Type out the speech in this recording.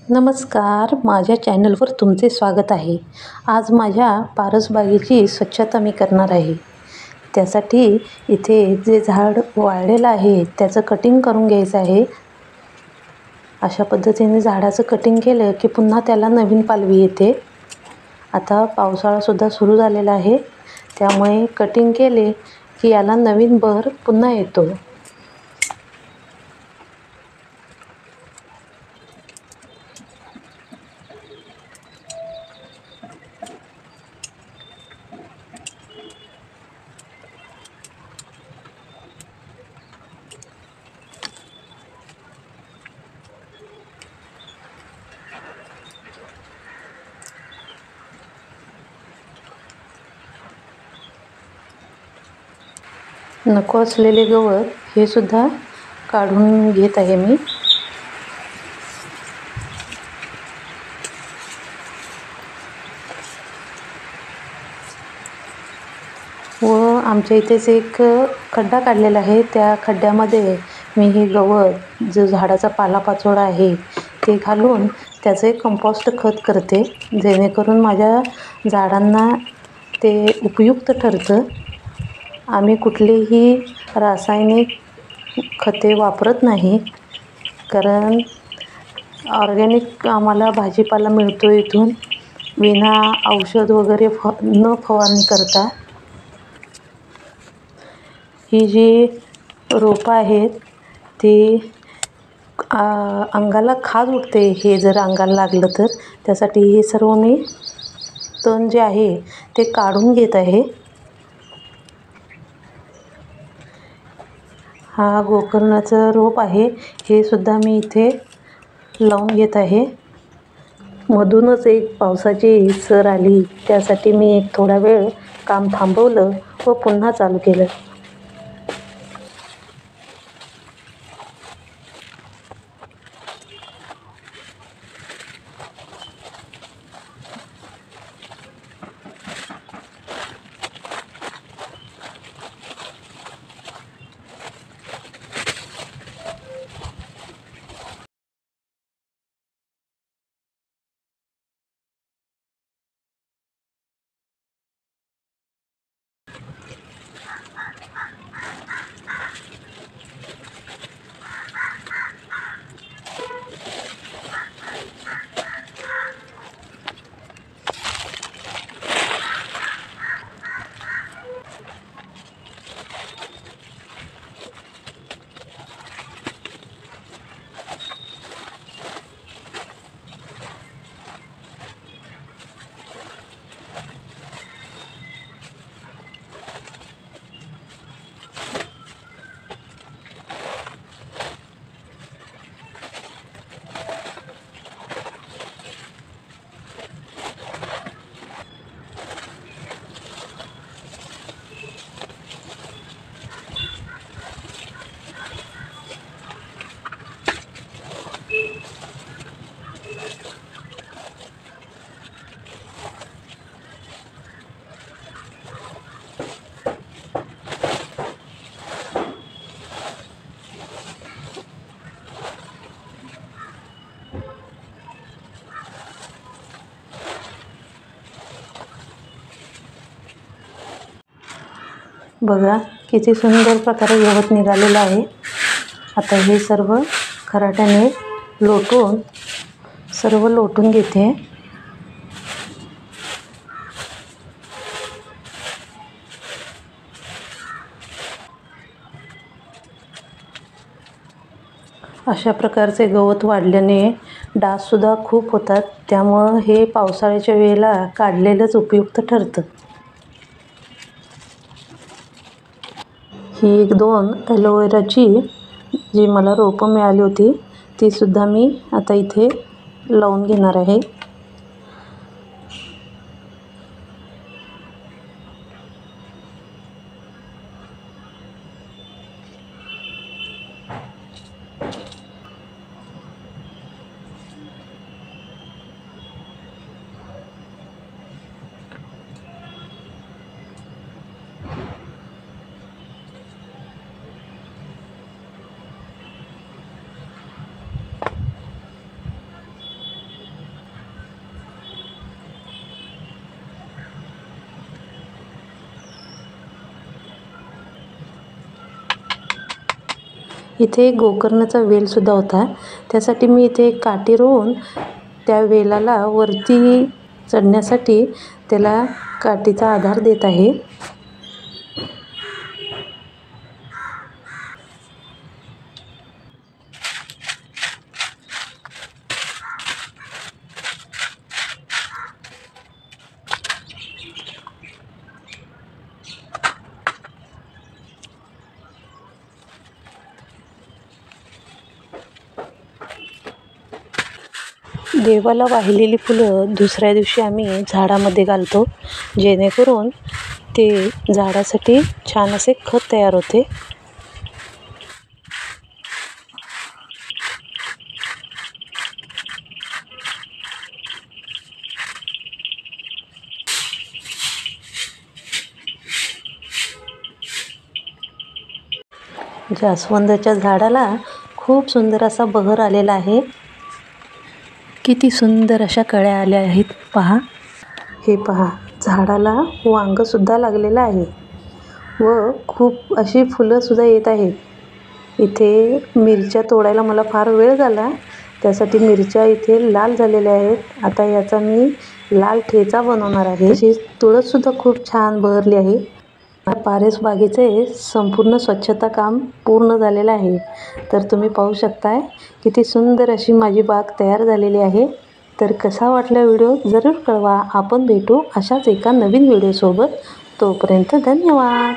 नमस्कार, माझ्या चॅनलवर तुमचे स्वागत आहे. आज माझ्या परसबागेची स्वच्छता मी करणार आहे. त्यासाठी इथे जे झाड वाळलेलं आहे त्याचं कटिंग करून घ्यायचं आहे. अशा पद्धतीने झाडाचं कटिंग केलं की पुन्हा त्याला नवीन पालवी येते. आता पावसाळासुद्धा सुरू झालेला आहे, त्यामुळे कटिंग केले की याला नवीन बहर पुन्हा येतो. नको असलेले गवत हे सुद्धा काढून घेत आहे मी. व आमच्या इथेच एक खड्डा काढलेला आहे. त्या खड्ड्यामध्ये मी हे गवत जो झाडाचा पालापाचोळा आहे ते घालून त्याचं एक कंपोस्ट खत करते, जेणेकरून माझ्या झाडांना ते उपयुक्त ठरतं. आम्ही कुठलेही रासायनिक खते वापरत नाही, कारण ऑर्गॅनिक आम्हाला भाजीपाला मिळतो इथून विना औषध वगैरे न फवारणी करता. ही जी रोपं आहेत ती अंगाला खाज उठते, हे जर अंगाला लागलं तर. त्यासाठी हे सर्व मी तण जे आहे ते काढून घेत आहे. हा गोकर्णाचं रोप आहे, हे सुद्धा मी इथे लावून घेत आहे. मधूनच एक पावसाची सर आली, त्यासाठी मी एक थोडा वेळ काम थांबवलं व पुन्हा चालू केलं. बघा किती सुंदर प्रकारे गवत निघालेलं आहे. आता हे सर्व खराट्याने लोटून घेते. अशा प्रकारचे गवत वाढल्याने डाससुद्धा खूप होतात, त्यामुळं हे पावसाळ्याच्या वेळेला काढलेलंच उपयुक्त ठरतं. ही 1-2 ॲलोवेराची जी मला रोपं मिळाली होती तीसुद्धा मी आता इथे लावून घेणार आहे. इथे एक गोकर्णाचा वेलसुद्धा होता. त्यासाठी मी इथे एक काठी रोवून त्या वेलाला वरती चढण्यासाठी त्याला काठीचा आधार देत आहे. देवाला वाहिलेली फुलं दुसऱ्या दिवशी आम्ही झाडामध्ये घालतो, जेणेकरून ते झाडासाठी छान असे खत तयार होते. जास्वंदाच्या झाडाला खूप सुंदर असा बहर आलेला आहे. किती सुंदर अशा कळ्या आल्या आहेत पहा. हे पहा, झाडाला वांगंसुद्धा लागलेलं आहे व खूप अशी फुलंसुद्धा येत आहेत. इथे मिरच्या तोडायला मला फार वेळ झाला, त्यासाठी मिरच्या इथे लाल झालेल्या आहेत. आता याचा मी लाल ठेचा बनवणार आहे. तशीच तुळससुद्धा खूप छान बहरली आहे. पारेस बागेचे संपूर्ण स्वच्छता काम पूर्ण झालेलं आहे. तर तुम्ही पाहू शकताय किती सुंदर अशी माझी बाग तयार झालेली आहे. तर कसा वाटला व्हिडिओ जरूर कळवा. आपण भेटू अशाच एका नवीन व्हिडिओसोबत. तोपर्यंत धन्यवाद.